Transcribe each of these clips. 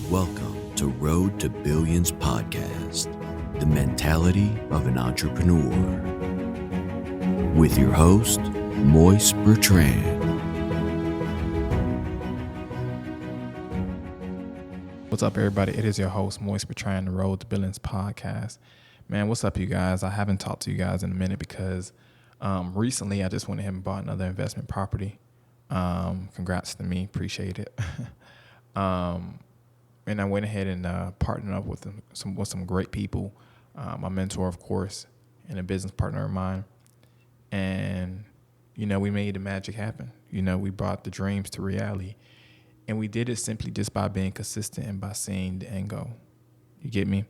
Welcome to Road to Billions podcast, the mentality of an entrepreneur. With your host, Moise Bertrand. What's up, everybody? It is your host, Moise Bertrand, the Road to Billions podcast. Man, what's up, you guys? I haven't talked to you guys in a minute because recently I just went ahead and bought another investment property. Congrats to me. Appreciate it. And I went ahead and partnered up with some great people. My mentor, of course, and a business partner of mine. And, we made the magic happen. We brought the dreams to reality. And we did it simply just by being consistent and by seeing the end goal. You get me?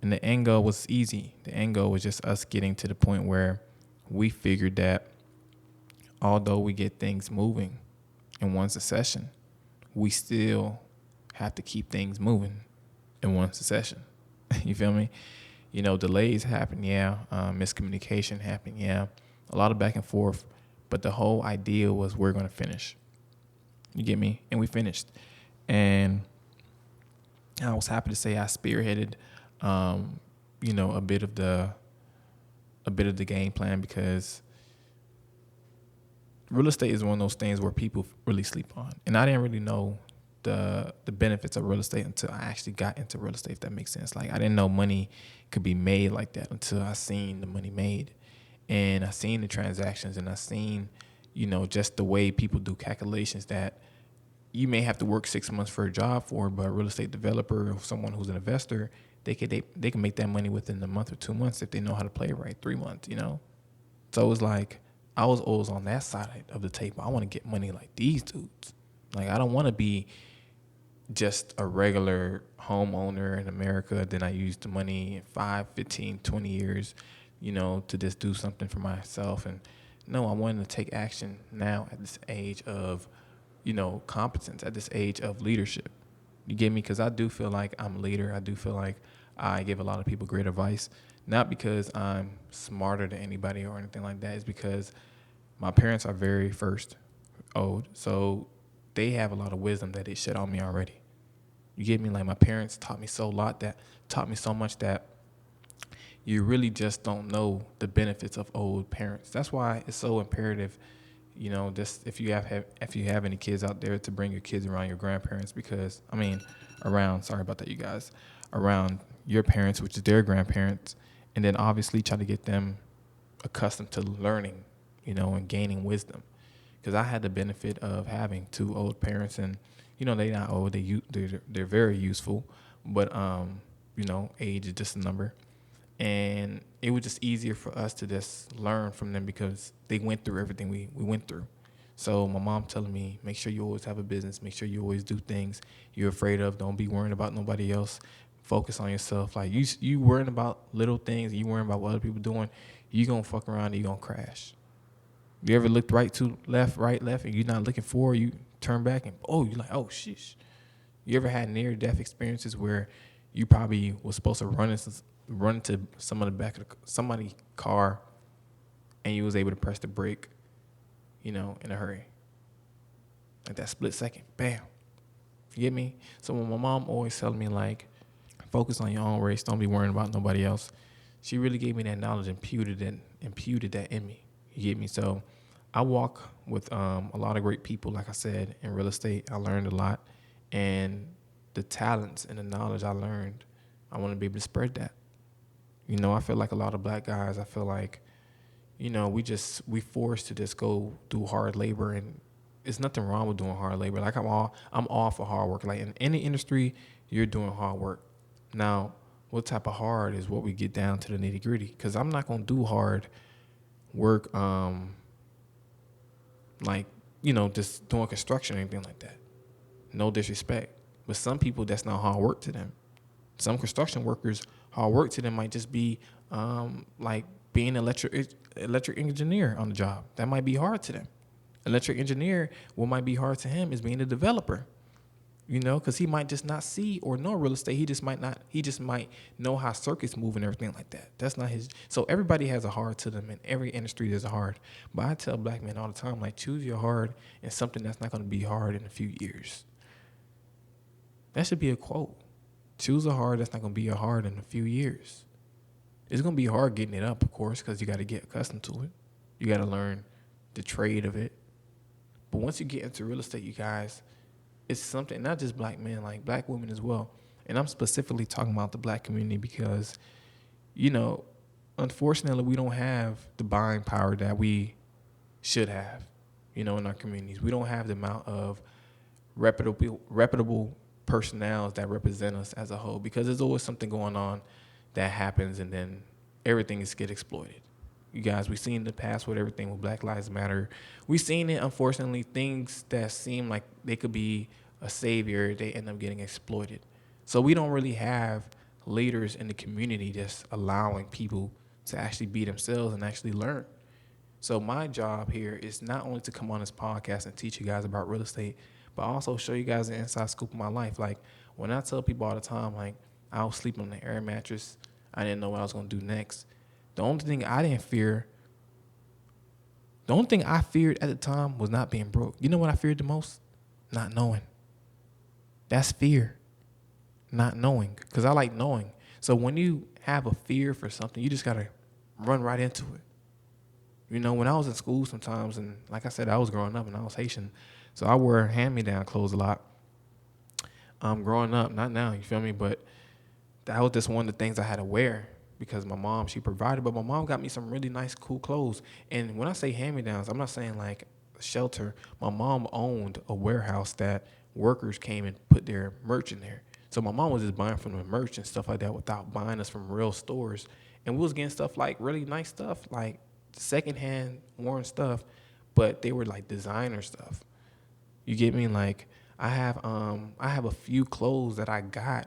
And the end goal was easy. The end goal was just us getting to the point where we figured that although we get things moving in one succession, we still have to keep things moving in one succession. You feel me? Delays happen, miscommunication happened, a lot of back and forth, but the whole idea was we're going to finish. You get me? And we finished. And I was happy to say I spearheaded, a bit of the game plan, because real estate is one of those things where people really sleep on. And I didn't really know the benefits of real estate until I actually got into real estate, if that makes sense. Like, I didn't know money could be made like that until I seen the money made. And I seen the transactions, and I seen, just the way people do calculations that you may have to work 6 months for a job for, but a real estate developer or someone who's an investor, they can make that money within a month or 2 months if they know how to play it right. 3 months, So it was like I was always on that side of the table. I want to get money like these dudes. Like, I don't want to be just a regular homeowner in America. Then I use the money in 5, 15, 20 years, to just do something for myself. And no, I wanted to take action now at this age of, competence, at this age of leadership. You get me? Because I do feel like I'm a leader. I do feel like I give a lot of people great advice, not because I'm smarter than anybody or anything like that. It's because my parents are very old. So they have a lot of wisdom that they shed on me already. You get me? Like, my parents taught me so much that you really just don't know the benefits of old parents. That's why it's so imperative, just if you have any kids out there, to bring your kids around your grandparents, because around your parents, which is their grandparents, and then obviously try to get them accustomed to learning, and gaining wisdom. Because I had the benefit of having 2 old parents, and they're not old, they're very useful, but age is just a number. And it was just easier for us to just learn from them because they went through everything we went through. So my mom telling me, make sure you always have a business, make sure you always do things you're afraid of. Don't be worrying about nobody else. Focus on yourself. Like, you worrying about little things, you worrying about what other people doing, you gonna fuck around and you gonna crash. You ever looked right, left, and you're not looking forward, you turn back and you're like, oh sheesh. You ever had near death experiences where you probably was supposed to run into some of the back of somebody's car, and you was able to press the brake, in a hurry? Like that split second, bam. You get me? So when my mom always telling me, like, focus on your own race, don't be worrying about nobody else, she really gave me that knowledge, imputed that in me. You get me? So I walk with a lot of great people. Like I said, in real estate, I learned a lot, and the talents and the knowledge I learned, I want to be able to spread that. I feel like a lot of black guys, I feel like, we forced to just go do hard labor, and it's nothing wrong with doing hard labor. Like, I'm all for hard work. Like, in any industry, you're doing hard work. Now, what type of hard is what we get down to the nitty gritty? Because I'm not going to do hard work, just doing construction or anything like that. No disrespect. But some people, that's not hard work to them. Some construction workers, hard work to them might just be like being an electric engineer on the job. That might be hard to them. Electric engineer, what might be hard to him is being a developer. Because he might just not see or know real estate. He just might know how circuits move and everything like that. That's not his. So everybody has a hard to them. In every industry, there's a hard. But I tell black men all the time, like, choose your hard and something that's not going to be hard in a few years. That should be a quote. Choose a hard that's not going to be your hard in a few years. It's going to be hard getting it up, of course, because you got to get accustomed to it. You got to learn the trade of it. But once you get into real estate, you guys, it's something, not just black men, like black women as well. And I'm specifically talking about the black community because, you know, unfortunately, we don't have the buying power that we should have, you know, in our communities. We don't have the amount of reputable personnel that represent us as a whole, because there's always something going on that happens and then everything is get exploited. You guys, we've seen in the past with everything with Black Lives Matter. We've seen it, unfortunately, things that seem like they could be a savior, they end up getting exploited. So we don't really have leaders in the community just allowing people to actually be themselves and actually learn. So my job here is not only to come on this podcast and teach you guys about real estate, but also show you guys the inside scoop of my life. Like, when I tell people all the time, like, I was sleeping on the air mattress, I didn't know what I was going to do next. The only thing I feared at the time was not being broke. You know what I feared the most? Not knowing. That's fear. Not knowing. Because I like knowing. So when you have a fear for something, you just got to run right into it. You know, when I was in school sometimes, and like I said, I was growing up and I was Haitian, so I wore hand-me-down clothes a lot. Growing up, not now, you feel me? But that was just one of the things I had to wear because my mom, she provided, but my mom got me some really nice, cool clothes. And when I say hand-me-downs, I'm not saying like a shelter. My mom owned a warehouse that workers came and put their merch in there. So my mom was just buying from the merch and stuff like that without buying us from real stores. And we was getting stuff like really nice stuff, like secondhand worn stuff, but they were like designer stuff. You get me? Like, I have a few clothes that I got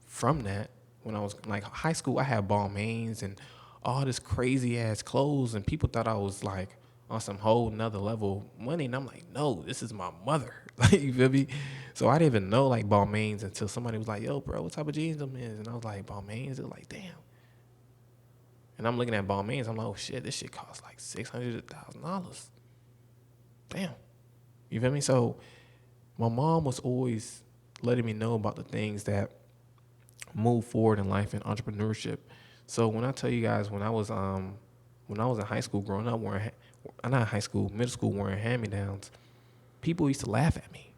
from that when I was like high school. I had Balmains and all this crazy ass clothes, and people thought I was like on some whole nother level money, and I'm like, no, this is my mother. Like, you feel me? So I didn't even know like Balmains until somebody was like, yo, bro, what type of jeans them is? And I was like, Balmains? They're like, damn. And I'm looking at Balmains, I'm like, oh shit, this shit costs like $600 to $1,000. Damn. You feel me? So my mom was always letting me know about the things that move forward in life and entrepreneurship. So when I tell you guys, when I was in high school growing up middle school wearing hand-me-downs, people used to laugh at me.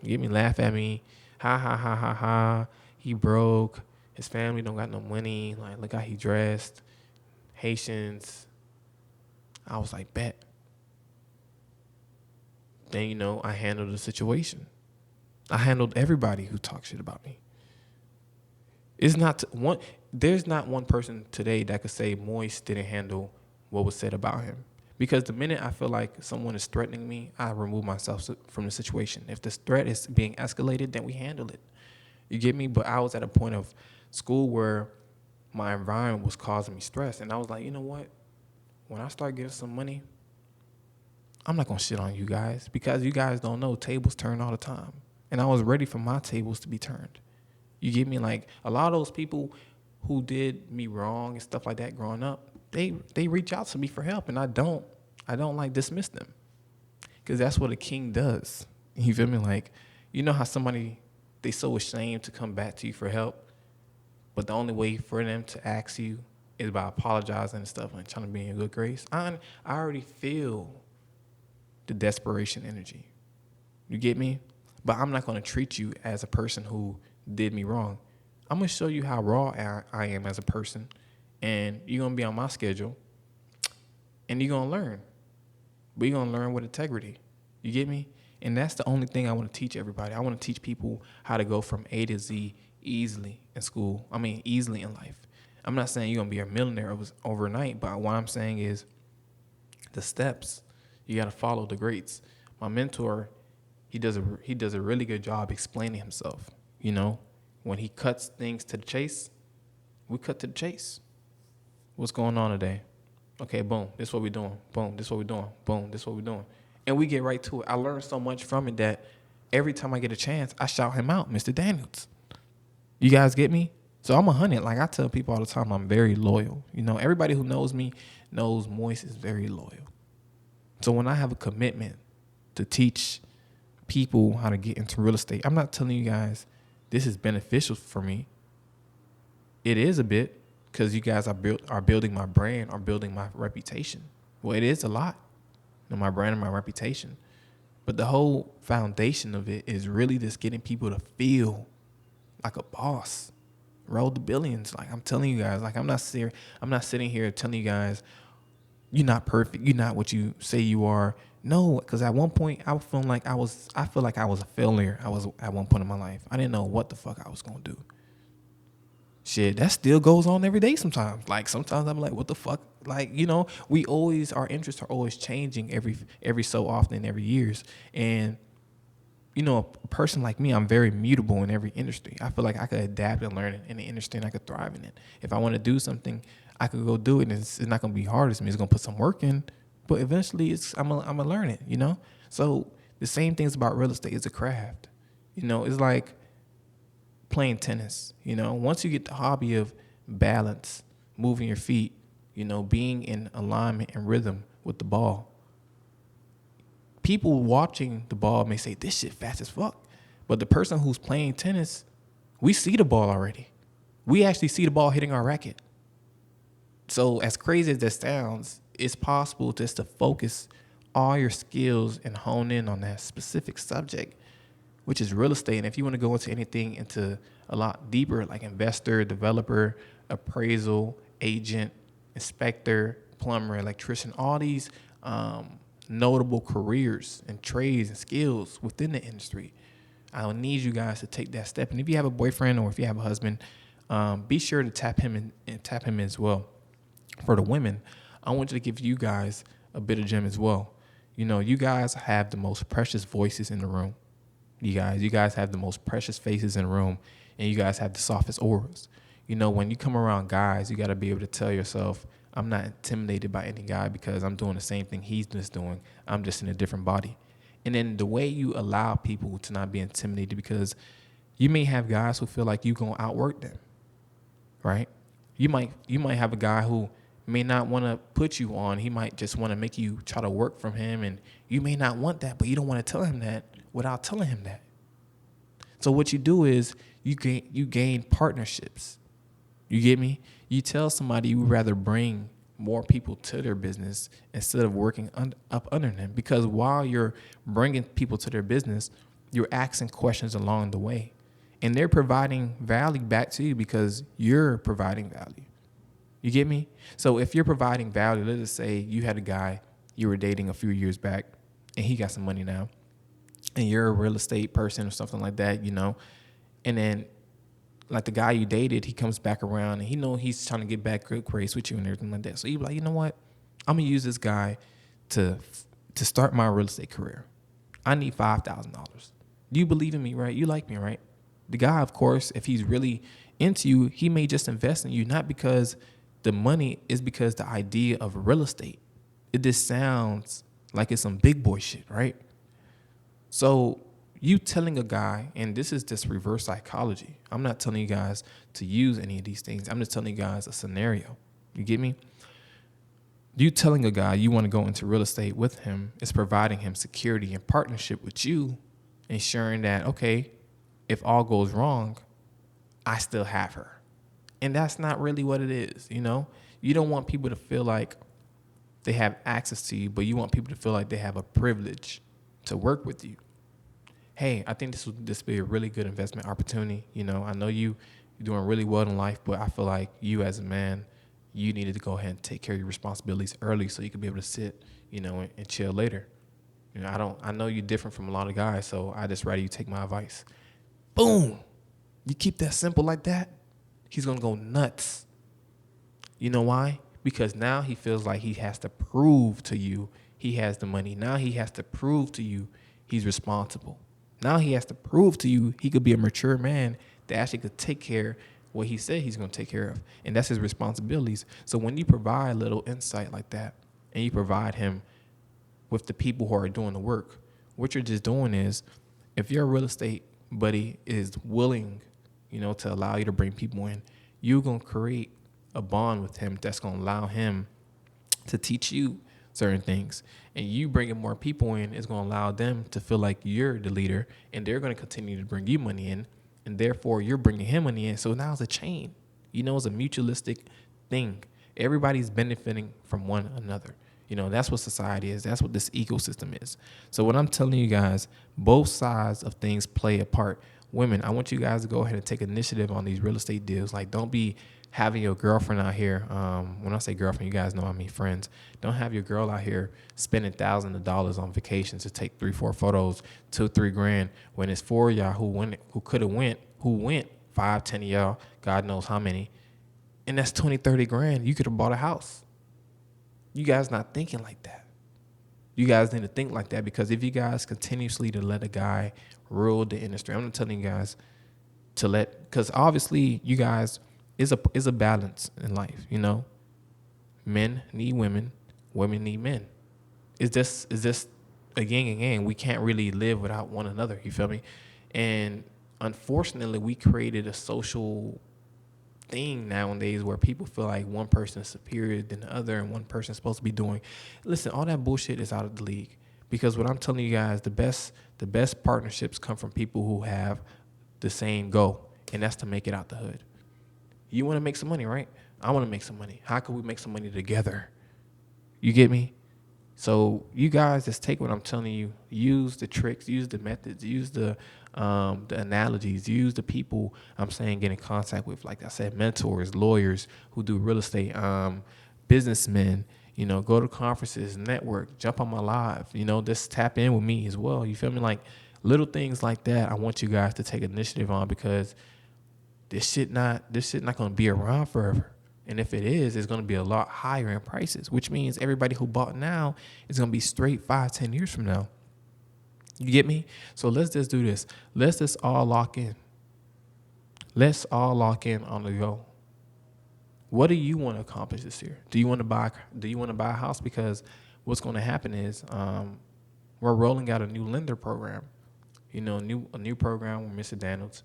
You get me? Laugh at me. Ha, ha, ha, ha, ha. He broke. His family don't got no money. Like, look how he dressed. Haitians. I was like, bet. Then, you know, I handled the situation. I handled everybody who talks shit about me. There's not one person today that could say Moist didn't handle what was said about him. Because the minute I feel like someone is threatening me, I remove myself from the situation. If this threat is being escalated, then we handle it. You get me? But I was at a point of school where my environment was causing me stress. And I was like, you know what? When I start getting some money, I'm not going to shit on you guys, because you guys don't know tables turn all the time. And I was ready for my tables to be turned. You get me? Like, a lot of those people who did me wrong and stuff like that growing up, they reach out to me for help, and I don't like dismiss them, because that's what a king does. You feel me? Like, you know how somebody, they so ashamed to come back to you for help, but the only way for them to ask you is by apologizing and stuff and trying to be in good grace. I already feel the desperation energy. You get me? But I'm not going to treat you as a person who did me wrong. I'm going to show you how raw I am as a person, and you're going to be on my schedule, and you're going to learn. But you're going to learn with integrity. You get me? And that's the only thing I want to teach everybody. I want to teach people how to go from A to Z easily in school. I mean, easily in life. I'm not saying you're going to be a millionaire overnight, but what I'm saying is the steps. You got to follow the greats. My mentor, he does a really good job explaining himself. You know, when he cuts things to the chase, we cut to the chase. What's going on today? Okay, boom, this is what we're doing. Boom, this is what we're doing. Boom, this is what we're doing. And we get right to it. I learned so much from it that every time I get a chance, I shout him out, Mr. Daniels. You guys get me? So I'm 100. Like, I tell people all the time, I'm very loyal. You know, everybody who knows me knows Moist is very loyal. So when I have a commitment to teach people how to get into real estate. I'm not telling you guys this is beneficial for me. It is a bit, because you guys are building my brand, or building my reputation. Well, it is a lot, my brand and my reputation. But the whole foundation of it is really just getting people to feel like a boss. Roll the billions. Like, I'm telling you guys, like, I'm not sitting here telling you guys, you're not perfect. You're not what you say you are. No, because at one point I feel like I was a failure. I was at one point in my life. I didn't know what the fuck I was going to do. Shit, that still goes on every day sometimes. Like, sometimes I'm like, what the fuck? Like, our interests are always changing every so often, every years. And, a person like me, I'm very mutable in every industry. I feel like I could adapt and learn in the industry, and I could thrive in it. If I want to do something, I could go do it, and it's not going to be hard as me. It's going to put some work in, but eventually I'm going to learn it, So the same things about real estate. It's a craft. It's like playing tennis. Once you get the hobby of balance, moving your feet, being in alignment and rhythm with the ball, people watching the ball may say, this shit fast as fuck. But the person who's playing tennis, we see the ball already. We actually see the ball hitting our racket. So as crazy as that sounds, it's possible just to focus all your skills and hone in on that specific subject, which is real estate. And if you want to go into a lot deeper, like investor, developer, appraisal, agent, inspector, plumber, electrician, all these notable careers and trades and skills within the industry, I need you guys to take that step. And if you have a boyfriend or if you have a husband, be sure to tap him as well. For the women, I want you to give you guys a bit of gem as well. You guys have the most precious voices in the room. You guys have the most precious faces in the room, and you guys have the softest auras. When you come around guys, you got to be able to tell yourself, I'm not intimidated by any guy because I'm doing the same thing he's just doing. I'm just in a different body. And then the way you allow people to not be intimidated, because you may have guys who feel like you're going to outwork them, right? You might have a guy who may not want to put you on. He might just want to make you try to work from him, and you may not want that, but you don't want to tell him that without telling him that. So what you do is you gain partnerships. You get me? You tell somebody you would rather bring more people to their business instead of working up under them, because while you're bringing people to their business, you're asking questions along the way, and they're providing value back to you because you're providing value. You get me? So if you're providing value, let's just say you had a guy you were dating a few years back and he got some money now, and you're a real estate person or something like that, and then like the guy you dated, he comes back around and he's trying to get back good grades with you and everything like that. So you're like, you know what? I'm going to use this guy to start my real estate career. I need $5,000. You believe in me, right? You like me, right? The guy, of course, if he's really into you, he may just invest in you, not because the money, is because the idea of real estate. It just sounds like it's some big boy shit, right? So you telling a guy, and this is just reverse psychology. I'm not telling you guys to use any of these things. I'm just telling you guys a scenario. You get me? You telling a guy you want to go into real estate with him is providing him security and partnership with you, ensuring that, okay, if all goes wrong, I still have her. And that's not really what it is, You don't want people to feel like they have access to you, but you want people to feel like they have a privilege to work with you. Hey, I think this would be a really good investment opportunity. I know you're doing really well in life, but I feel like you as a man, you needed to go ahead and take care of your responsibilities early so you could be able to sit, and chill later. I know you're different from a lot of guys, so I just rather you take my advice. Boom. You keep that simple like that, he's going to go nuts. You know why? Because now he feels like he has to prove to you he has the money. Now he has to prove to you he's responsible. Now he has to prove to you he could be a mature man that actually could take care of what he said he's going to take care of. And that's his responsibilities. So when you provide a little insight like that, and you provide him with the people who are doing the work, what you're just doing is, if your real estate buddy is willing, to allow you to bring people in, you're going to create a bond with him that's going to allow him to teach you certain things. And you bringing more people in is going to allow them to feel like you're the leader, and they're going to continue to bring you money in, and therefore you're bringing him money in. So now it's a chain. It's a mutualistic thing. Everybody's benefiting from one another. That's what society is. That's what this ecosystem is. So what I'm telling you guys, both sides of things play a part. Women, I want you guys to go ahead and take initiative on these real estate deals. Like, don't be having your girlfriend out here. When I say girlfriend, you guys know I mean friends. Don't have your girl out here spending thousands of dollars on vacations to take 3-4 photos, $2-3 grand, when it's 4 of y'all who went 5-10 of y'all, God knows how many, and that's 20-30 grand. You could have bought a house. You guys not thinking like that. You guys need to think like that, because if you guys continuously to let a guy rule the industry, I'm not telling you guys to because obviously you guys is a balance in life. Men need women, women need men. It's just a yin and yang. We can't really live without one another. You feel me? And unfortunately, we created a social thing nowadays where people feel like one person is superior than the other, and one person is supposed to be doing. Listen, all that bullshit is out of the league, because what I'm telling you guys, the best partnerships come from people who have the same goal, and that's to make it out the hood. You want to make some money, right? I want to make some money. How can we make some money together? You get me? So you guys just take what I'm telling you, use the tricks, use the methods, use the analogies, use the people I'm saying get in contact with. Like I said, mentors, lawyers who do real estate, businessmen, go to conferences, network, jump on my live, just tap in with me as well. You feel me? Like little things like that I want you guys to take initiative on, because this shit not going to be around forever. And if it is, it's going to be a lot higher in prices, which means everybody who bought now is going to be straight 5-10 years from now. You get me? So let's just do this. Let's just all lock in. Let's all lock in on the go. What do you want to accomplish this year? Do you want to buy a house? Because what's going to happen is we're rolling out a new lender program. A new program with Mr. Daniels,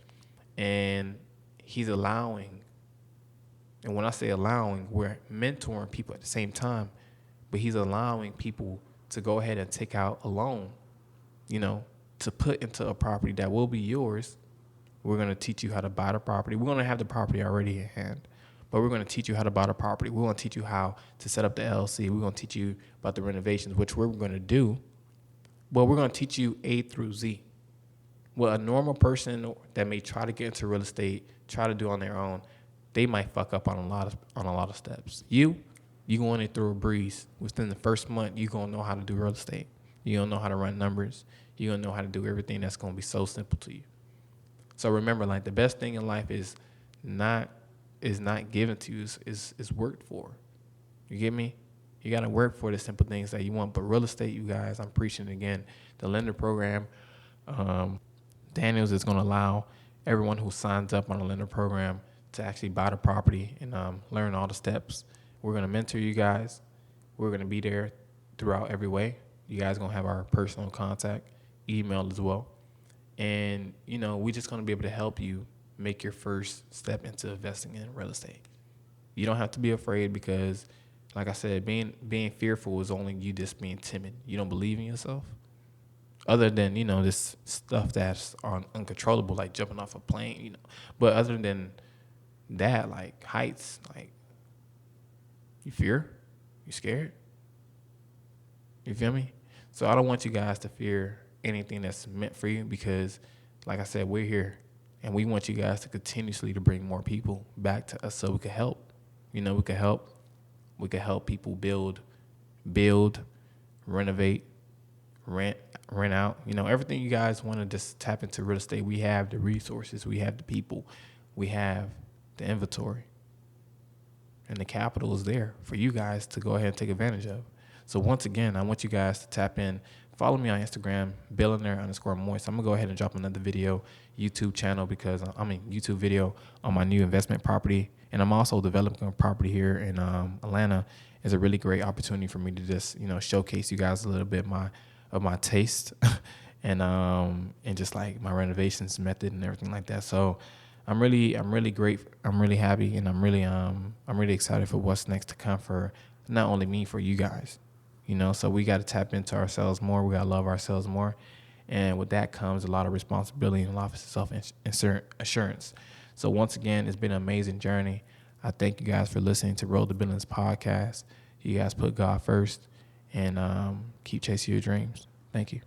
and he's allowing. And when I say allowing, we're mentoring people at the same time, but he's allowing people to go ahead and take out a loan, to put into a property that will be yours. We're going to teach you how to buy the property. We're going to have the property already in hand, but we're going to teach you how to buy the property. We're going to teach you how to set up the LLC. We're going to teach you about the renovations, which we're going to do. Well, we're going to teach you A through Z. What a normal person that may try to get into real estate, try to do on their own, they might fuck up on a lot of steps. You going in through a breeze. Within the first month, you gonna know how to do real estate. You gonna know how to run numbers. You gonna know how to do everything that's gonna be so simple to you. So remember, like, the best thing in life is not given to you, is worked for. You get me? You gotta work for the simple things that you want. But real estate, you guys, I'm preaching again. The lender program, Daniels is gonna allow everyone who signs up on a lender program to actually buy the property and learn all the steps. We're going to mentor you guys. We're going to be there throughout every way. You guys are going to have our personal contact, email as well. And, we're just going to be able to help you make your first step into investing in real estate. You don't have to be afraid, because, like I said, being fearful is only you just being timid. You don't believe in yourself. Other than, this stuff that's uncontrollable, like jumping off a plane, But other than that, like heights, like, you fear? You scared? You feel me? So I don't want you guys to fear anything that's meant for you, because, like I said, we're here, and we want you guys to continuously to bring more people back to us so we can help. We can help people build, renovate, rent out. Everything you guys want to just tap into real estate. We have the resources, we have the people, we have the inventory, and the capital is there for you guys to go ahead and take advantage of. So once again, I want you guys to tap in. Follow me on Instagram, billionaire_moist. I'm gonna go ahead and drop another YouTube video on my new investment property, and I'm also developing a property here in Atlanta. It's a really great opportunity for me to just showcase you guys a little bit of my taste and just like my renovations method and everything like that. So I'm really great. I'm really happy, and I'm really excited for what's next to come for not only me, for you guys. So we got to tap into ourselves more. We got to love ourselves more. And with that comes a lot of responsibility and a lot of self-assurance. So once again, it's been an amazing journey. I thank you guys for listening to Road to Billions podcast. You guys put God first and keep chasing your dreams. Thank you.